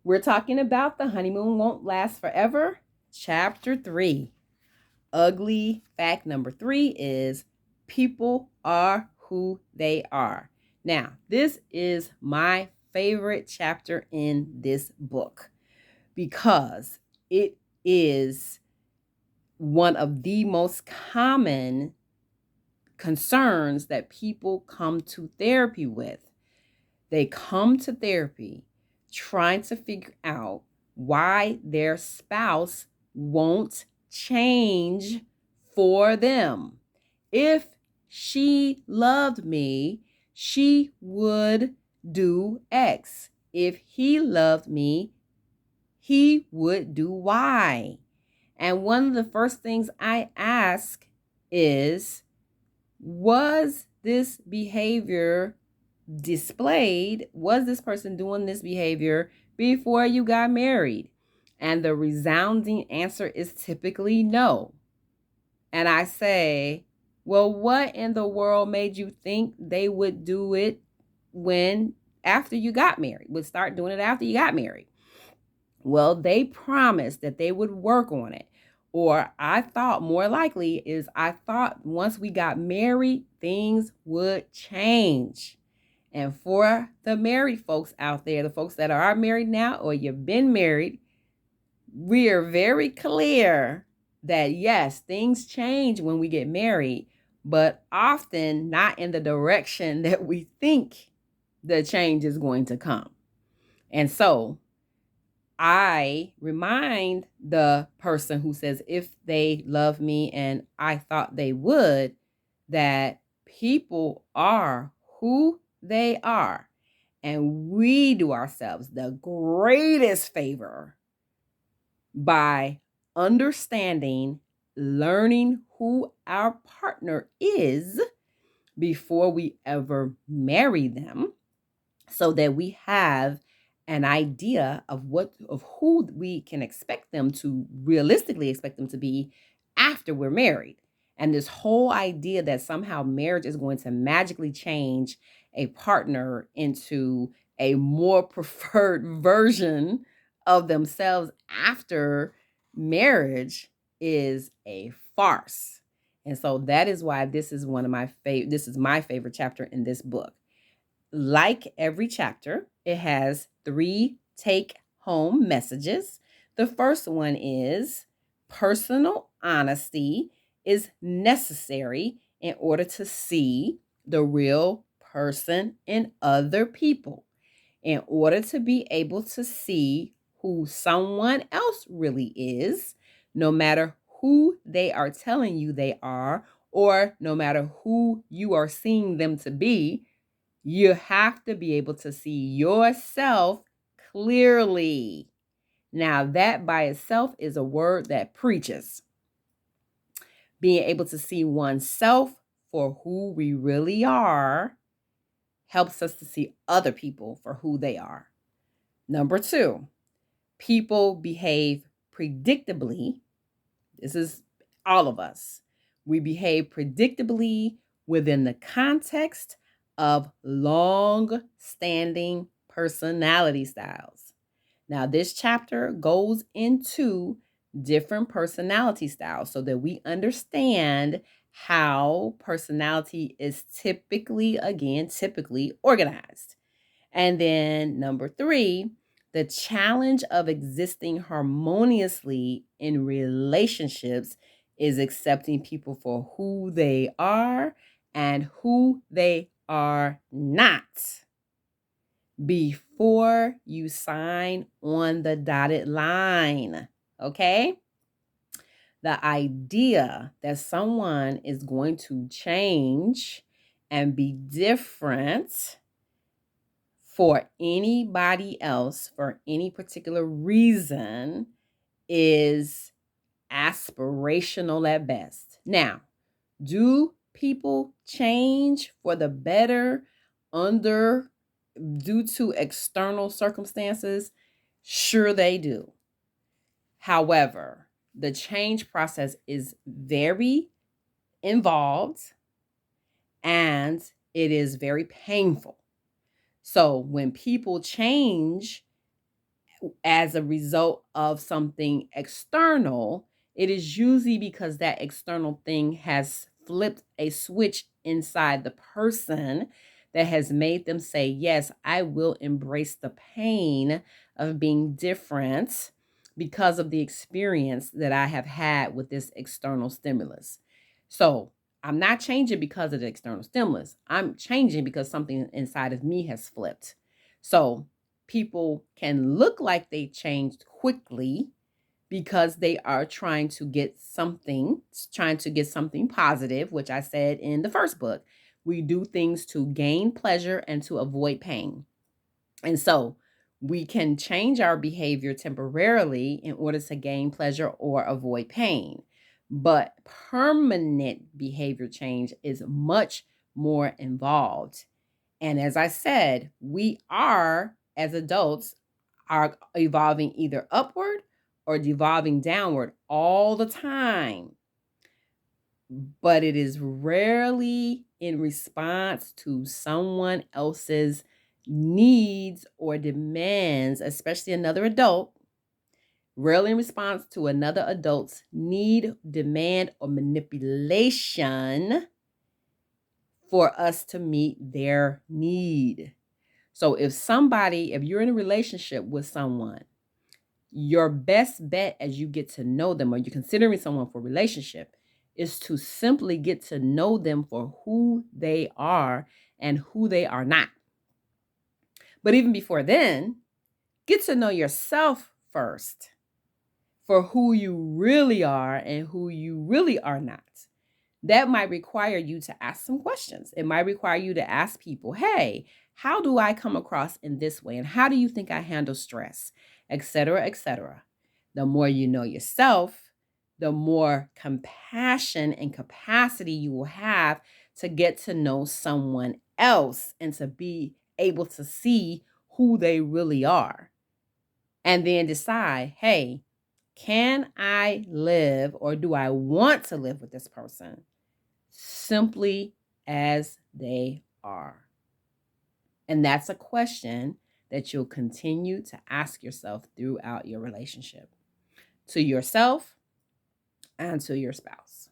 We're talking about The Honeymoon Won't Last Forever, Chapter 3. Ugly fact number 3 is people are who they are. Now, this is my favorite chapter in this book because it is one of the most common concerns that people come to therapy with. They come to therapy trying to figure out why their spouse won't change for them. If she loved me, she would do X. If he loved me, he would do Y. And one of the first things I ask is, was this behavior displayed? Was this person doing this behavior before you got married? And the resounding answer is typically no. And I say, well, what in the world made you think they would do it after you got married, would start doing it after you got married? Well, they promised that they would work on it. Or I thought more likely is I thought once we got married, things would change. And for the married folks out there, the folks that are married now or you've been married, we are very clear that yes, things change when we get married, but often not in the direction that we think the change is going to come. And so I remind the person who says, if they love me and I thought they would, that people are who they are. And we do ourselves the greatest favor by understanding, learning who our partner is before we ever marry them, so that we have an idea of who we can realistically expect them to be after we're married. And this whole idea that somehow marriage is going to magically change a partner into a more preferred version of themselves after marriage is a farce. And so that is why this is my favorite chapter in this book. Like every chapter, it has 3 take-home messages. The first one is personal honesty is necessary in order to see the real person in other people. In order to be able to see who someone else really is, no matter who they are telling you they are, or no matter who you are seeing them to be, you have to be able to see yourself clearly. Now, that by itself is a word that preaches. Being able to see oneself for who we really are helps us to see other people for who they are. Number 2, people behave predictably. This is all of us. We behave predictably within the context of long-standing personality styles. Now, this chapter goes into different personality styles so that we understand how personality is typically organized. And then number 3, the challenge of existing harmoniously in relationships is accepting people for who they are and who they are not before you sign on the dotted line. Okay? The idea that someone is going to change and be different for anybody else for any particular reason is aspirational at best. Now, do people change for the better due to external circumstances? Sure they do. However, the change process is very involved and it is very painful. So when people change as a result of something external, it is usually because that external thing has flipped a switch inside the person that has made them say, yes, I will embrace the pain of being different because of the experience that I have had with this external stimulus. So I'm not changing because of the external stimulus. I'm changing because something inside of me has flipped. So people can look like they changed quickly because they are trying to get something positive, which I said in the first book. We do things to gain pleasure and to avoid pain. And so we can change our behavior temporarily in order to gain pleasure or avoid pain. But permanent behavior change is much more involved. And as I said, we are, as adults, are evolving either upward or devolving downward all the time. But it is rarely in response to someone else's needs or demands, especially another adult, rarely in response to another adult's need, demand, or manipulation for us to meet their need. So if you're in a relationship with someone, your best bet as you get to know them or you're considering someone for a relationship is to simply get to know them for who they are and who they are not. But even before then, get to know yourself first for who you really are and who you really are not. That might require you to ask some questions. It might require you to ask people, hey, how do I come across in this way? And how do you think I handle stress? Etc., etc. The more you know yourself, the more compassion and capacity you will have to get to know someone else and to be able to see who they really are. And then decide, hey, can I live or do I want to live with this person simply as they are? And that's a question that you'll continue to ask yourself throughout your relationship, to yourself and to your spouse.